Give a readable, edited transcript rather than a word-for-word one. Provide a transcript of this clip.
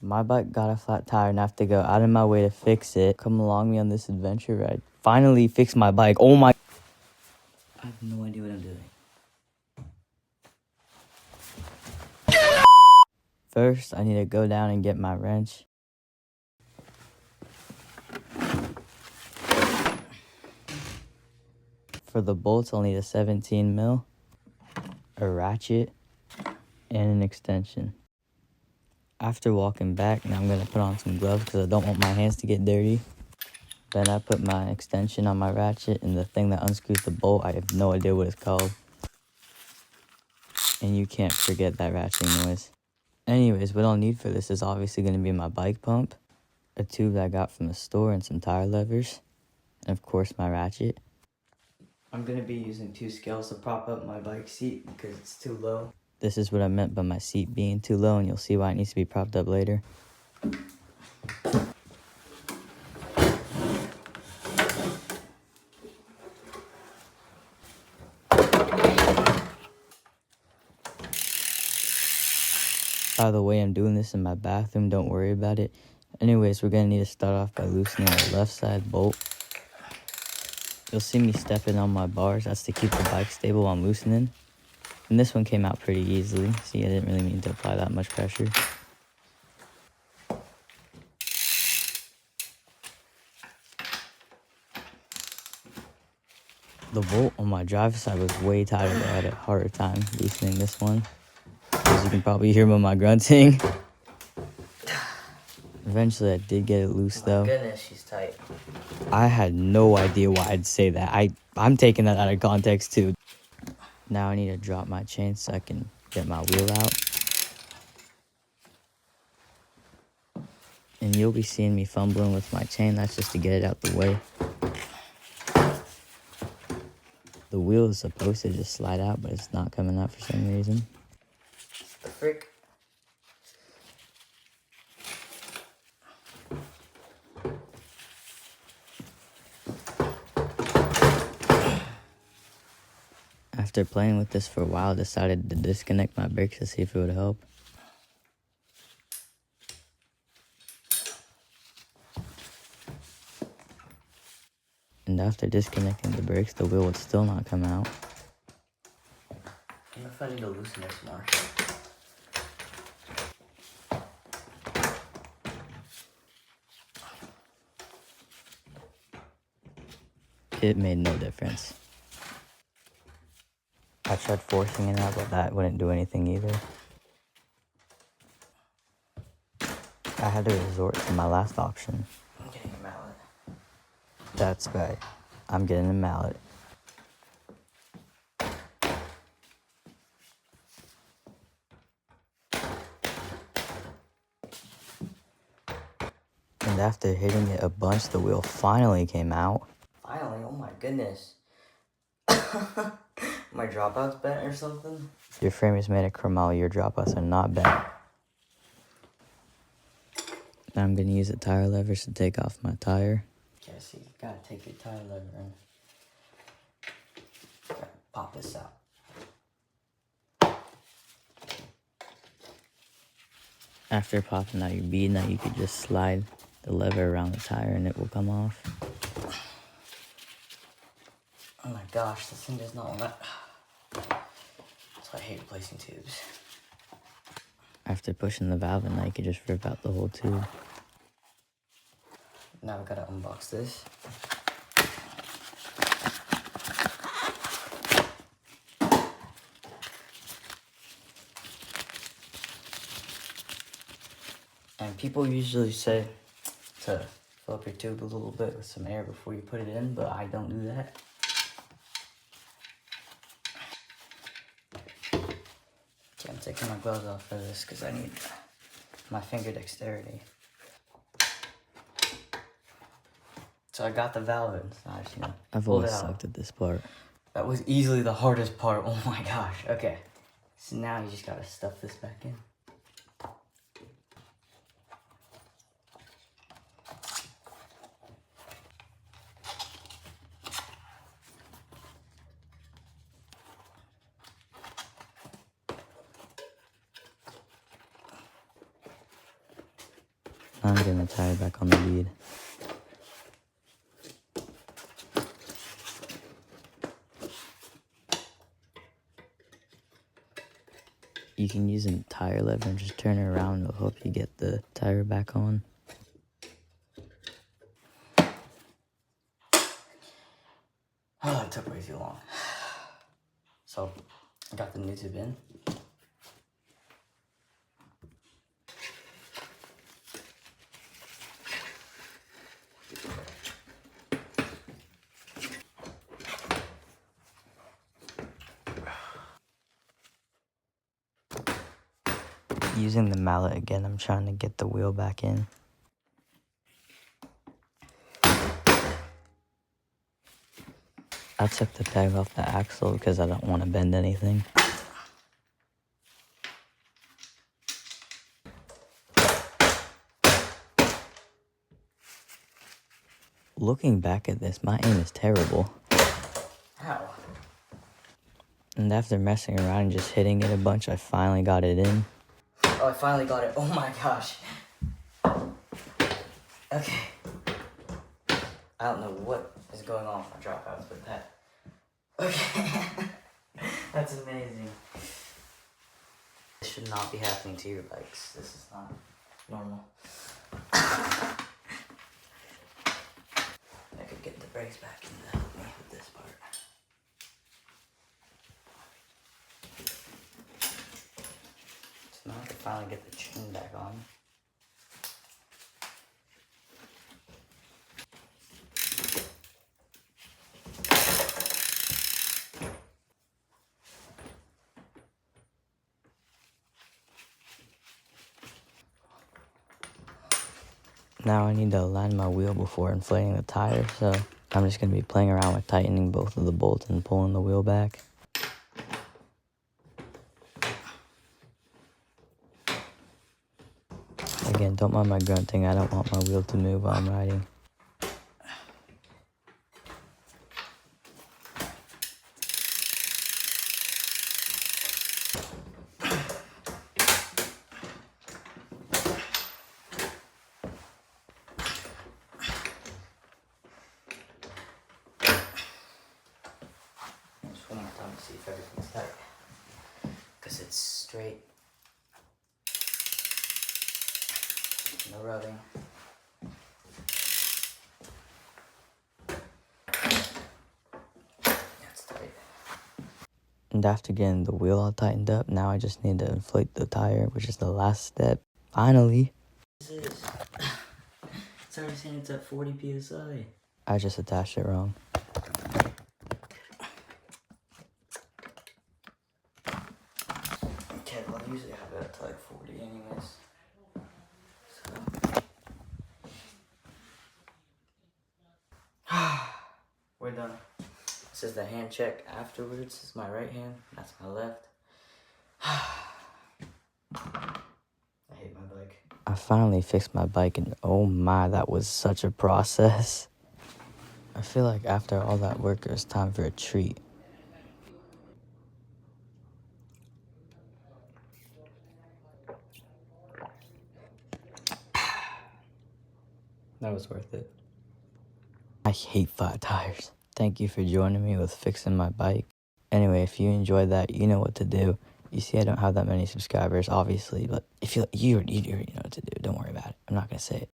My bike got a flat tire and I have to go out of my way to fix it. Come along me on this adventure ride. Finally fix my bike. Oh my... I have no idea what I'm doing. First, I need to go down and get my wrench. For the bolts, I'll need a 17 mil, a ratchet, and an extension. After walking back, now I'm going to put on some gloves because I don't want my hands to get dirty. Then I put my extension on my ratchet and the thing that unscrews the bolt, I have no idea what it's called. And you can't forget that ratcheting noise. Anyways, what I'll need for this is obviously going to be my bike pump, a tube that I got from the store, and some tire levers, and of course my ratchet. I'm going to be using 2 scales to prop up my bike seat because it's too low. This is what I meant by my seat being too low, and you'll see why it needs to be propped up later. By the way, I'm doing this in my bathroom, don't worry about it. Anyways, we're going to need to start off by loosening the left side bolt. You'll see me stepping on my bars, that's to keep the bike stable while I'm loosening. And this one came out pretty easily. See, I didn't really mean to apply that much pressure. The bolt on my driver's side was way tighter, but I had a harder time loosening this one. As you can probably hear by my grunting. Eventually, I did get it loose, though. My goodness, she's tight. I had no idea why I'd say that. I'm taking that out of context, too. Now I need to drop my chain so I can get my wheel out. And you'll be seeing me fumbling with my chain. That's just to get it out the way. The wheel is supposed to just slide out, but it's not coming out for some reason. The frick? After playing with this for a while, I decided to disconnect my brakes to see if it would help. And after disconnecting the brakes, the wheel would still not come out. I don't know if I need to loosen this more. It made no difference. I tried forcing it out, but that wouldn't do anything either. I had to resort to my last option. I'm getting a mallet. That's right. I'm getting a mallet. And after hitting it a bunch, the wheel finally came out. Finally, oh my goodness. My dropout's bent or something? Your frame is made of chromoly, your dropouts are not bent. Now I'm going to use the tire levers to take off my tire. Okay, so you gotta take your tire lever and gotta pop this out. After popping out your bead, now you could just slide the lever around the tire and it will come off. Oh my gosh, this thing does not want that. That's why I hate replacing tubes. After pushing the valve in, now you could just rip out the whole tube. Now we gotta unbox this. And people usually say to fill up your tube a little bit with some air before you put it in, but I don't do that. Okay, I'm taking my gloves off for this because I need my finger dexterity. So I got the valve in, so I just, I've always sucked at this part. That was easily the hardest part, oh my gosh. Okay, so now you just gotta stuff this back in. I'm getting the tire back on the lead. You can use a tire lever and just turn it around. It'll help you get the tire back on. Oh, it took way too long. So, I got the new tube in. Using the mallet again, I'm trying to get the wheel back in. I took the peg off the axle because I don't want to bend anything. Looking back at this, my aim is terrible. How? And after messing around and just hitting it a bunch, I finally got it in. Oh, I finally got it. Oh my gosh. Okay. I don't know what is going on with my dropouts, but that. Okay. That's amazing. This should not be happening to your bikes. This is not normal. I could get the brakes back in to help me with this part. So now I can finally get the chain back on. Now I need to align my wheel before inflating the tire, so I'm just going to be playing around with tightening both of the bolts and pulling the wheel back. Again, don't mind my grunting, I don't want my wheel to move while I'm riding. Just one more time to see if everything's tight. Because it's straight. No rubbing. That's tight. And after getting the wheel all tightened up, now I just need to inflate the tire, which is the last step. Finally! This is. It's already saying it's at 40 psi. I just attached it wrong. Okay, well, I usually have it to like 40 anyways. So. We're done. This is the hand check afterwards. This is my right hand. That's my left. I hate my bike. I finally fixed my bike and oh my, that was such a process. I feel like after all that work, it was time for a treat. That was worth it. I hate flat tires. Thank you for joining me with fixing my bike. Anyway, if you enjoyed that, you know what to do. You see, I don't have that many subscribers, obviously, but if you already know what to do. Don't worry about it. I'm not going to say it.